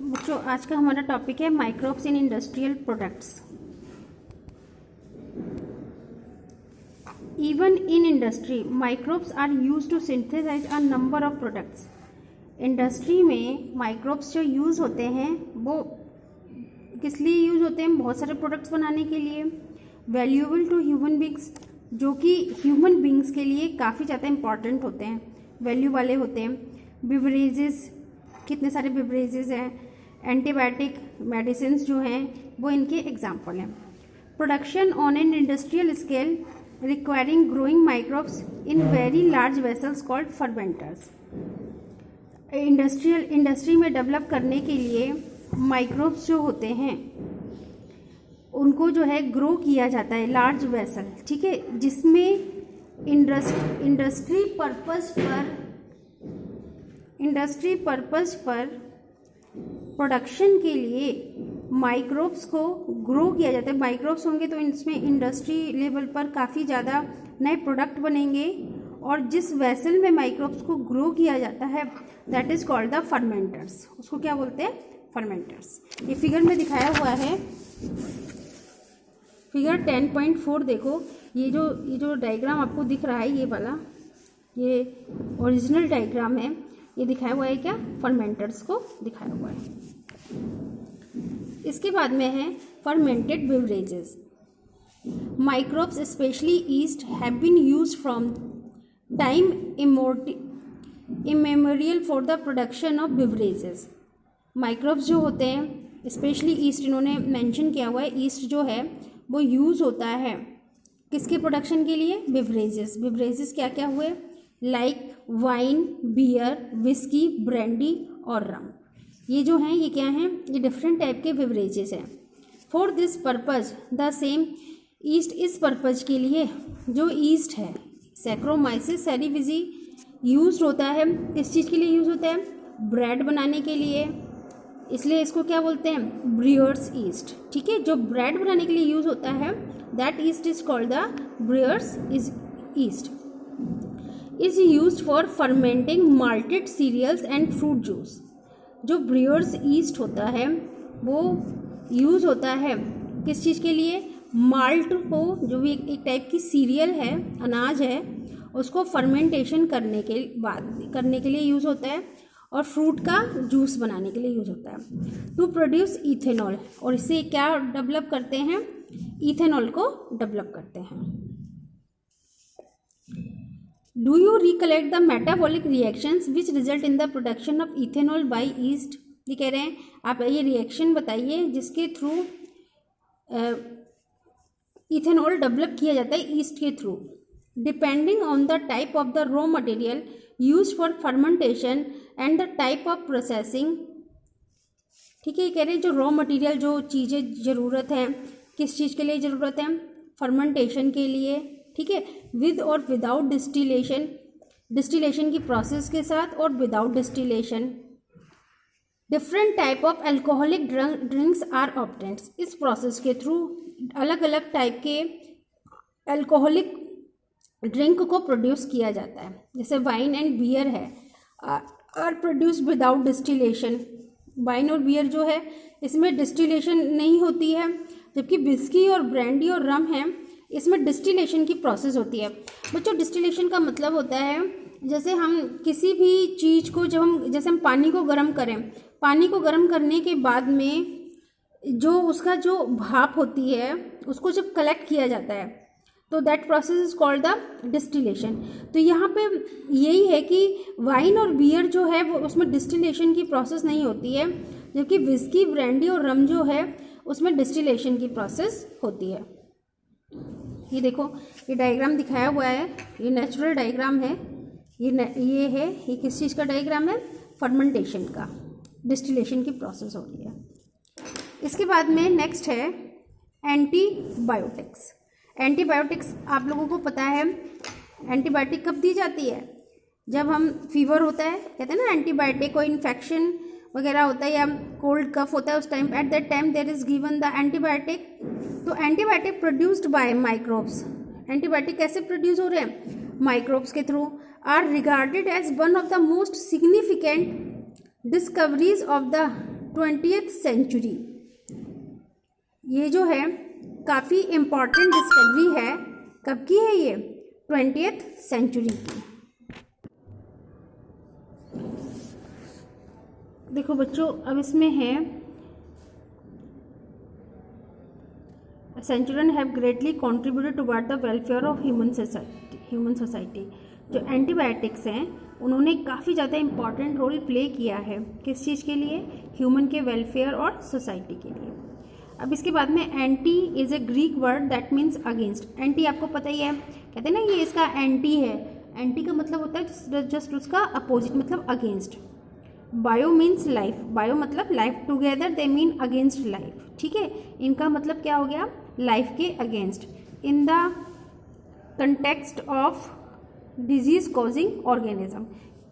बच्चों आज का हमारा टॉपिक है microbes in industrial products. Even in industry microbes are use to synthesize a number of products. Industry में माइक्रोब्स जो यूज़ होते हैं वो किस लिए यूज़ होते हैं? बहुत सारे प्रोडक्ट्स बनाने के लिए। वैल्यूएबल टू ह्यूमन बींग्स, जो कि ह्यूमन बींग्स के लिए काफ़ी ज़्यादा इंपॉर्टेंट होते हैं, वैल्यू वाले होते हैं। बिवरेजेस, कितने सारे बिवरेजेस हैं। एंटीबायोटिक मेडिसिन जो हैं वो इनके एग्जाम्पल हैं। Production on an industrial scale requiring growing microbes in very large vessels called fermenters. Industry में डेवलप करने के लिए माइक्रोब्स जो होते हैं उनको जो है ग्रो किया जाता है लार्ज वेसल, ठीक है, जिसमें इंडस्ट्री पर्पस पर प्रोडक्शन के लिए माइक्रोब्स को ग्रो किया जाता है। माइक्रोब्स होंगे तो इसमें इंडस्ट्री लेवल पर काफ़ी ज़्यादा नए प्रोडक्ट बनेंगे, और जिस वेसल में माइक्रोब्स को ग्रो किया जाता है that is called the fermenters. उसको क्या बोलते हैं? फर्मेंटर्स। ये फिगर में दिखाया हुआ है, फिगर 10.4 देखो। ये जो डायग्राम आपको दिख रहा है, ये वाला, ये ओरिजिनल डायग्राम है। ये दिखाया हुआ है क्या? फर्मेंटर्स को दिखाया हुआ है। इसके बाद में है fermented beverages. Microbes specially yeast have been used from time immemorial for the production of beverages. Microbes जो होते हैं स्पेशली ईस्ट, इन्होंने मेंशन किया हुआ है, ईस्ट जो है वो यूज़ होता है किसके प्रोडक्शन के लिए? बेवरेजेस। बेवरेजेस क्या क्या हुए? Like wine, beer, whisky, brandy और रम। ये जो हैं ये क्या हैं? ये डिफरेंट टाइप के बेवरेजेस हैं। For this purpose the same yeast, इस पर्पज़ के लिए जो ईस्ट है सैक्रोमाइसिस सेरेविजी यूज होता है। किस चीज़ के लिए यूज़ होता है? ब्रेड बनाने के लिए, इसलिए इसको क्या बोलते हैं? ब्रूअर्स ईस्ट, ठीक है। जो ब्रेड बनाने के लिए यूज़ होता है that yeast is called the brewer's yeast. Is used for fermenting malted cereals and fruit juice. जो ब्रूअर्स ईस्ट होता है वो यूज़ होता है किस चीज़ के लिए? माल्ट को, जो भी एक टाइप की सीरियल है, अनाज है, उसको फर्मेंटेशन करने के लिए यूज़ होता है, और फ्रूट का जूस बनाने के लिए यूज़ होता है। टू प्रोड्यूस इथेनॉल, और इससे क्या डेवलप करते हैं? इथेनॉल को डेवलप करते हैं। Do you recollect the metabolic reactions which result in the production of ethanol by east? ये कह रहे हैं आप ये रिएक्शन बताइए जिसके थ्रू इथेनॉल डेवलप किया जाता है ईस्ट के through. Depending on the type of the raw material use for fermentation and the type of processing, ठीक है। ये कह रहे हैं जो रॉ मटेरियल, जो चीज़ें ज़रूरत हैं, किस चीज़ के लिए ज़रूरत है? फर्मेंटेशन के लिए, ठीक है। विद और विदाउट डिस्टिलेशन, डिस्टिलेशन की प्रोसेस के साथ और without distillation. Different type of alcoholic drinks are obtained. इस प्रोसेस के थ्रू अलग अलग टाइप के अल्कोहलिक ड्रिंक को प्रोड्यूस किया जाता है। जैसे वाइन एंड बियर है, are produce without distillation. Wine और बियर जो है इसमें डिस्टिलेशन नहीं होती है, जबकि विस्की और ब्रांडी और रम है इसमें डिस्टिलेशन की प्रोसेस होती है। बच्चों, डिस्टिलेशन का मतलब होता है जैसे हम किसी भी चीज़ को, जैसे हम पानी को गर्म करें, पानी को गर्म करने के बाद में जो उसका जो भाप होती है उसको जब कलेक्ट किया जाता है तो that process is called the distillation. तो यहाँ पे यही है कि वाइन और बियर जो है वो उसमें डिस्टिलेशन की प्रोसेस नहीं होती है, जबकि विस्की, ब्रांडी और रम जो है उसमें डिस्टिलेशन की प्रोसेस होती है। ये देखो, ये डायग्राम दिखाया हुआ है, ये नेचुरल डायग्राम है। ये किस चीज़ का डायग्राम है? फर्मेंटेशन का, डिस्टिलेशन की प्रोसेस हो रही है। इसके बाद में नेक्स्ट है एंटीबायोटिक्स। एंटीबायोटिक्स आप लोगों को पता है एंटीबायोटिक कब दी जाती है? जब हम फीवर होता है, कहते हैं ना एंटीबायोटिक, कोई इन्फेक्शन वगैरह होता है या कोल्ड कफ होता है, उस time at that time there is given the antibiotic. तो antibiotic produced by microbes. Antibiotic कैसे प्रोड्यूस हो रहे हैं? माइक्रोब्स के through. Are regarded as one of the most significant discoveries of the 20th century. ये जो है काफ़ी इम्पॉर्टेंट डिस्कवरी है। कब की है ये? 20th सेंचुरी की। देखो बच्चों, अब इसमें है Centurion have greatly contributed toward the welfare of human society. जो एंटीबायोटिक्स हैं उन्होंने काफ़ी ज़्यादा इम्पॉर्टेंट रोल प्ले किया है। किस चीज़ के लिए? ह्यूमन के वेलफेयर और सोसाइटी के लिए। अब इसके बाद में anti is a Greek word that means against. Anti आपको पता ही है, कहते हैं ना ये इसका एंटी है। एंटी का मतलब होता है जस्ट उसका अपोजिट, मतलब against. Bio means life, bio मतलब life, together they mean against life. ठीक है, इनका मतलब क्या हो गया? लाइफ के against. In the context of disease causing organism,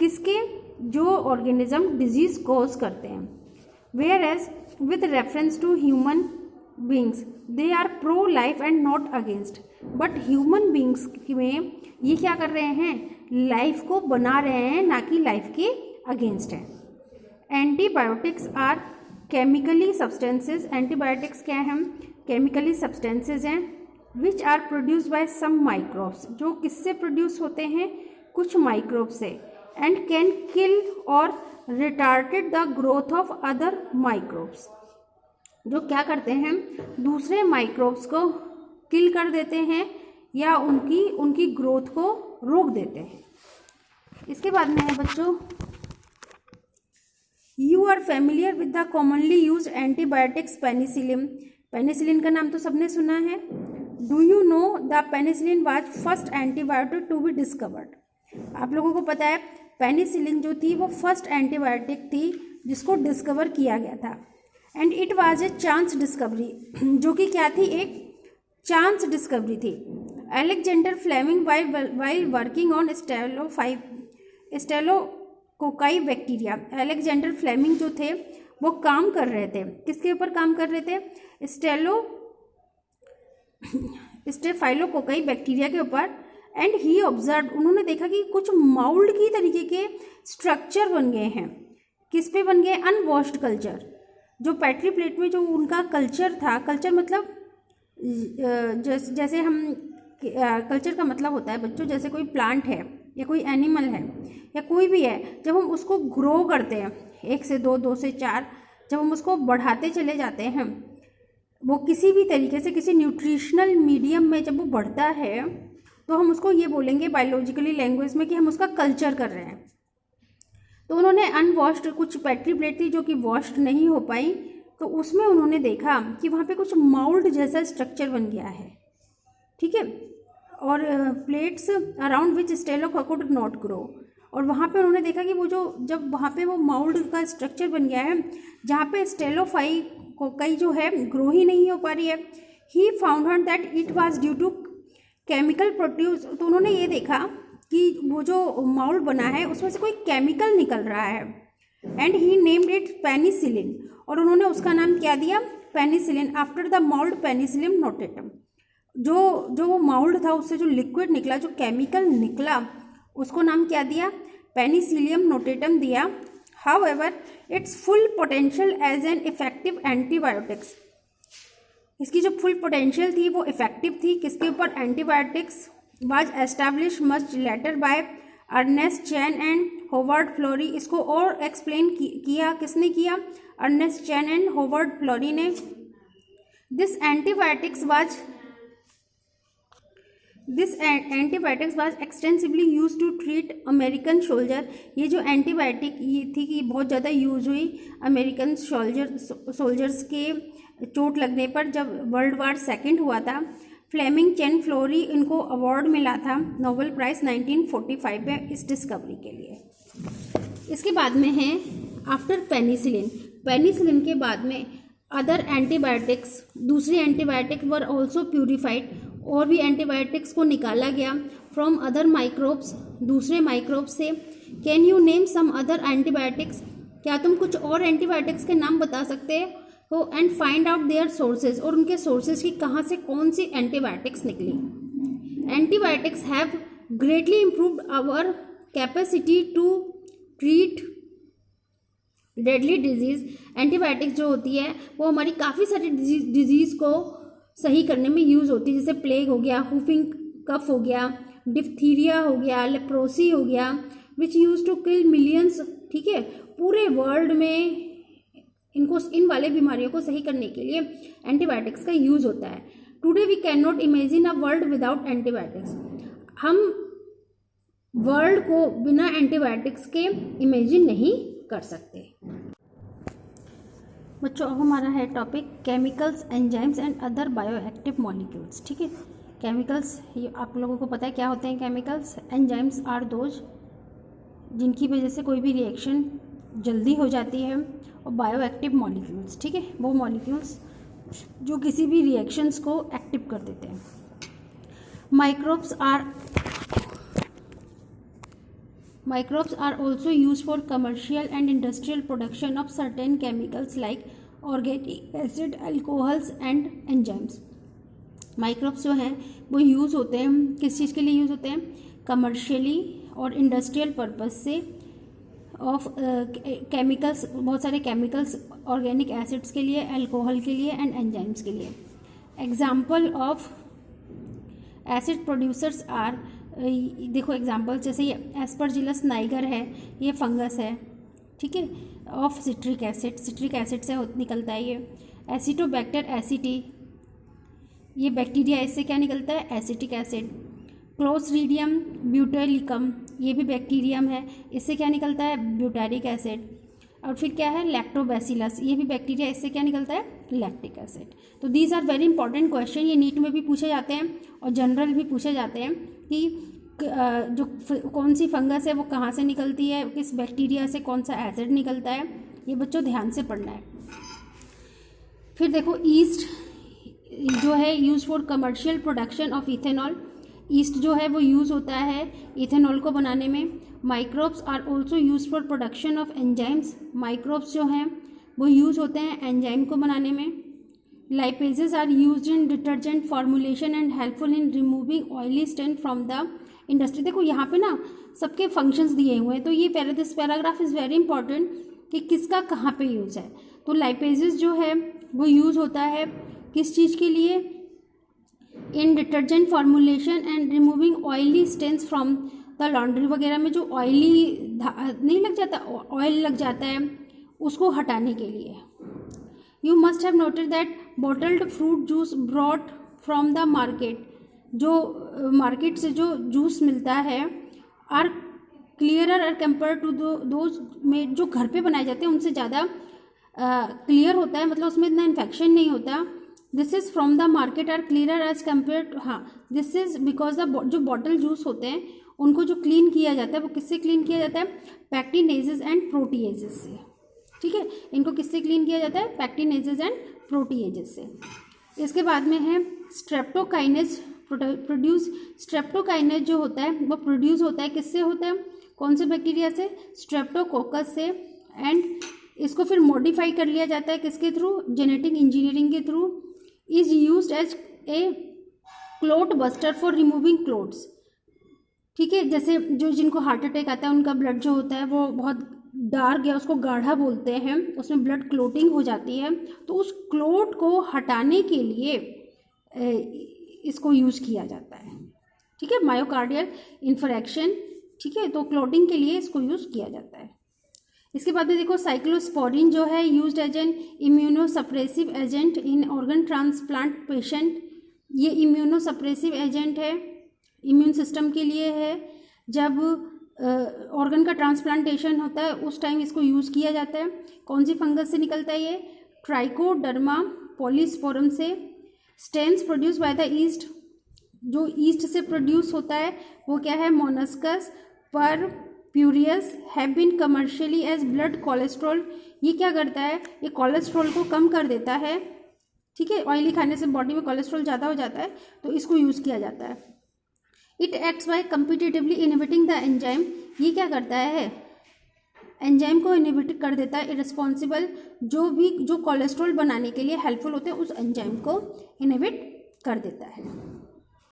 किसके? जो ऑर्गेनिज्म डिजीज कॉज करते हैं। Whereas with reference to human beings they are pro life and not against. But human beings में ये क्या कर रहे हैं? लाइफ को बना रहे हैं, ना कि लाइफ के अगेंस्ट है। Antibiotics are chemically substances. Antibiotics क्या हैं? केमिकली सब्सटेंसेज हैं which are produce by some microbes, जो किससे प्रोड्यूस होते हैं? कुछ माइक्रोब से। एंड कैन किल और retarded the growth of other microbes, जो क्या करते हैं? दूसरे माइक्रोब्स को किल कर देते हैं या उनकी ग्रोथ को रोक देते हैं। इसके बाद में है बच्चों, you are familiar with the commonly use antibiotics penicillin. Penicillin का नाम तो सबने सुना है। Do you know the penicillin was first antibiotic to be discovered. आप लोगों को पता है पेनिसिलिन जो थी वो फर्स्ट एंटीबायोटिक थी जिसको डिस्कवर किया गया था। And it was a chance discovery, जो कि क्या थी? एक चांस डिस्कवरी थी। Alexander Fleming while working on staphylococci bacteria. Alexander Fleming जो थे वो काम कर रहे थे, किसके ऊपर काम कर रहे थे? स्टेफाइलोकोकाई बैक्टीरिया के ऊपर। एंड ही ऑब्जर्व, उन्होंने देखा कि कुछ माउल्ड की तरीके के स्ट्रक्चर बन गए हैं। किस पे बन गए? Unwashed culture. जो पेट्री प्लेट में जो उनका कल्चर था, कल्चर मतलब जैसे हम कल्चर का मतलब होता है बच्चों, जैसे कोई प्लांट है या कोई एनिमल है या कोई भी है, जब हम उसको ग्रो करते हैं 1 से 2, 2 से 4, जब हम उसको बढ़ाते चले जाते हैं, वो किसी भी तरीके से किसी न्यूट्रिशनल मीडियम में जब वो बढ़ता है तो हम उसको ये बोलेंगे बायोलॉजिकली लैंग्वेज में कि हम उसका कल्चर कर रहे हैं। तो उन्होंने अनवॉश्ड कुछ पेट्री प्लेट थी जो कि वॉश्ड नहीं हो पाई, तो उसमें उन्होंने देखा कि वहाँ पे कुछ माउल्ड जैसा स्ट्रक्चर बन गया है। ठीक है, और plates around which staphylococci did not grow. और वहाँ पे उन्होंने देखा कि वो जब वहाँ पे वो माउल्ड का स्ट्रक्चर बन गया है जहाँ पे स्टेलोफाइकोकाई जो है ग्रो ही नहीं हो पा रही है, he found out that it was due to chemical produce. तो उन्होंने ये देखा कि वो जो माउल्ड बना है उसमें से कोई केमिकल निकल रहा है। And he named it penicillin, और उन्होंने उसका नाम क्या दिया? Penicillin, after the mould penicillin notatum. जो वो माउल्ड था उससे जो लिक्विड निकला, जो केमिकल निकला, उसको नाम क्या दिया? पेनिसिलियम नोटेटम दिया। However its full potential as an effective antibiotics, इसकी जो फुल पोटेंशियल थी वो इफेक्टिव थी किसके ऊपर? Antibiotics. Was establish much later by Ernest Chain and Howard Florey. इसको और एक्सप्लेन किया किसने किया? Ernest Chain and Howard Florey ने। This antibiotics was extensively use to treat American soldier. ये जो एंटीबायोटिक ये थी कि बहुत ज़्यादा यूज हुई अमेरिकन सोल्जर्स के चोट लगने पर, जब वर्ल्ड वार 2 हुआ था। फ्लेमिंग चैन फ्लोरी, इनको अवार्ड मिला था नोबेल प्राइज़ 1945 में इस डिस्कवरी के लिए। इसके बाद में है आफ्टर पेनिसिलिन। पेनिसिलिन के बाद में अदर एंटीबायोटिक्स, दूसरी एंटीबायोटिक वर ऑल्सो प्यूरिफाइड, और भी एंटीबायोटिक्स को निकाला गया फ्रॉम अदर माइक्रोब्स, दूसरे माइक्रोब से। Can you name some other antibiotics? क्या तुम कुछ और एंटीबायोटिक्स के नाम बता सकते हो? And find out their sources, और उनके सोर्सेज की कहाँ से कौन सी एंटीबायोटिक्स निकली। Antibiotics have greatly improved our capacity to treat deadly disease antibiotics जो होती है वो हमारी काफ़ी सारी डिजीज़ को सही करने में यूज़ होती है, जैसे प्लेग हो गया, हुफिंग कफ हो गया, डिप्थीरिया हो गया, लेप्रोसी हो गया, which use to kill millions. ठीक है, पूरे वर्ल्ड में इन वाले बीमारियों को सही करने के लिए एंटीबायोटिक्स का यूज़ होता है। Today we can not imagine a world without antibiotics. हम वर्ल्ड को बिना एंटीबायोटिक्स के इमेजिन नहीं कर सकते। बच्चों अब हमारा है topic chemicals, enzymes and other bioactive molecules. ठीक है, केमिकल्स ये आप लोगों को पता है क्या होते हैं केमिकल्स। एंजाइम्स आर दोज जिनकी वजह से कोई भी रिएक्शन जल्दी हो जाती है, और बायोएक्टिव मॉलिक्यूल्स, ठीक है, वो मॉलिक्यूल्स जो किसी भी रिएक्शंस को एक्टिव कर देते हैं। Microbes are also used for commercial and industrial production of certain chemicals like organic acid, alcohols and enzymes. Microbes जो हैं वो यूज़ होते हैं, किस चीज़ के लिए यूज़ होते हैं? कमर्शियली और इंडस्ट्रियल पर्पस से ऑफ केमिकल्स, बहुत सारे केमिकल्स, ऑर्गेनिक एसिड्स के लिए, अल्कोहल के लिए एंड एंजाइम्स के लिए। Example of acid producers are, देखो एग्जाम्पल जैसे ये एस्परजिलस नाइगर है, ये फंगस है, ठीक है, of citric acid, citric acid से निकलता है ये। एसिटोबैक्टर एसिटी, ये बैक्टीरिया, इससे क्या निकलता है? Acetic acid. क्लोस्ट्रीडियम ब्यूटेरिकम, ये भी बैक्टीरियम है, इससे क्या निकलता है? Butyric acid. और फिर क्या है? लैक्टोबैसिलस, ये भी बैक्टीरिया, इससे क्या निकलता है? Lactic acid. तो these are very important question, ये नीट में भी पूछे जाते हैं और जनरल भी पूछे जाते हैं कि जो कौन सी फंगस है वो कहाँ से निकलती है, किस बैक्टीरिया से कौन सा एसिड निकलता है, ये बच्चों ध्यान से पढ़ना है। फिर देखो ईस्ट जो है use for commercial production of ethanol, east जो है वो यूज़ होता है इथेनॉल को बनाने में। Microbes are also use for production of enzymes, microbes जो हैं वो यूज़ होते हैं एंजाइम को बनाने में। Lipases are used in detergent formulation and helpful in removing oily stain from the industry. देखो यहाँ पे ना सबके फंक्शंस दिए हुए हैं, तो ये this paragraph is very important कि किसका कहाँ पे यूज़ है। तो लाइपेजेस जो है वो यूज़ होता है किस चीज़ के लिए? In detergent formulation and removing oily stains from the laundry वगैरह में जो ऑयली नहीं लग जाता, ऑयल लग जाता है, उसको हटाने के लिए। You must have noted that bottled fruit juice brought from the market, जो मार्केट से जो जूस मिलता है are clearer are compare to those में जो घर पे बनाए जाते हैं उनसे ज़्यादा क्लियर होता है, मतलब उसमें इतना इन्फेक्शन नहीं होता। This is from the market are clearer as compare to, हाँ दिस इज़ बिकॉज द जो बॉटल जूस होते हैं उनको जो क्लीन किया जाता है वो किससे क्लीन किया जाता है? पैक्टिनेजेस एंड प्रोटीएजेस से, ठीक है, इनको किससे क्लीन किया जाता है? पैक्टिनेजेस एंड प्रोटीएजेस से। इसके बाद में है स्ट्रेप्टोकाइनेज प्रोड्यूस, स्ट्रेप्टोकाइनेज जो होता है वो प्रोड्यूस होता है किससे होता है? कौन से बैक्टीरिया से? स्ट्रेप्टोकोकस से। एंड इसको फिर मॉडिफाई कर लिया जाता है किसके थ्रू? जेनेटिक इंजीनियरिंग के through. Is used as a clot buster for removing clots, ठीक है, जैसे जो जिनको हार्ट अटैक आता है उनका ब्लड जो होता है वो बहुत डार्क या उसको गाढ़ा बोलते हैं, उसमें ब्लड क्लोटिंग हो जाती है, तो उस क्लोट को हटाने के लिए इसको यूज़ किया जाता है, ठीक है, मायोकार्डियल इन्फ्रैक्शन, ठीक है, तो क्लोटिंग के लिए इसको यूज़ किया जाता है। इसके बाद में देखो साइक्लोस्पोरिन जो है used as an immunosuppressive agent in organ transplant patient, ये इम्यूनोसप्रेसिव एजेंट है, इम्यून सिस्टम के लिए है। जब ऑर्गन का ट्रांसप्लांटेशन होता है उस टाइम इसको यूज़ किया जाता है। कौन सी फंगस से निकलता है ये? ट्राइकोडर्मा पॉलीस्पोरम से। Stains produce by the yeast, जो ईस्ट से प्रोड्यूस होता है वो क्या है? Monascus purpureus have been commercially as blood cholesterol, ये क्या करता है? ये कोलेस्ट्रॉल को कम कर देता है, ठीक है, ऑयली खाने से बॉडी में कोलेस्ट्रॉल ज़्यादा हो जाता है तो इसको यूज़ किया जाता है। It acts by competitively inhibiting the enzyme, ये क्या करता है? एंजाइम को इनहिबिट कर देता है। इररिस्पॉन्सिबल, जो कोलेस्ट्रॉल बनाने के लिए हेल्पफुल होते हैं उस एंजाइम को इनहिबिट कर देता है।